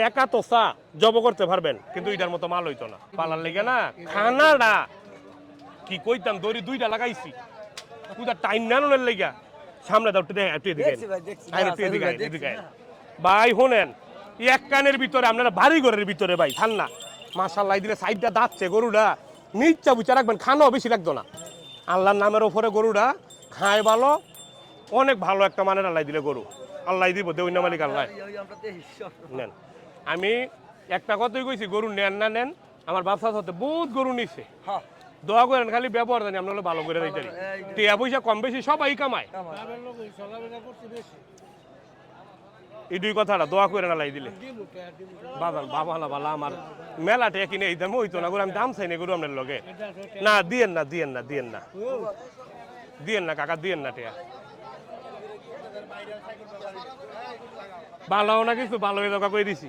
একা তো চা জব করতে পারবেন কিন্তু এটার মতো মাল হইতো না পালার লেগে না খানাটা কি কইতাম দড়ি দুইটা লাগাইছি পুরা টাইম নানোর লেগে সামনে দাও এদিকে ভাই শোনেন এক কানের ভিতরে আপনারা বাড়ি ঘরের ভিতরে ভাই ঠান্ডা মাশাআল্লাহ দিলে সাইডটা দাচ্ছে গরুটা নিচ্ছা বুঝা রাখবেন খানাও বেশি লাগতো না আল্লাহর নামের ওপরে গরুটা খায় ভালো অনেক ভালো একটা মানের আল্লাহ দিলে গরু আল্লাহ দিব দেউনা মালিক আল্লাহ নেন আমি একটা কথাই কইছি গরু নেন না নেন আমার ব্যবসা হতে বহুত গরু নিছে দোয়া করেন খালি ব্যবহার জানি আপনারা ভালো করে দিতে টিয়া পয়সা কম বেশি সবাই কামায় এই দুই কথাটা দোয়া করে না লাই দিলে বাজান বাবা না বালা আমার মেলাটা কিনে এই দাম হইতো না গরু আমি দাম চাই না গরু আপনার লগে না দিয়েন না দিয়েন না দিয়েন না দিয়েন না কাকা দিয়েন না টিয়া ভালো না কিছু ভালো হয়ে দোকা করে দিছি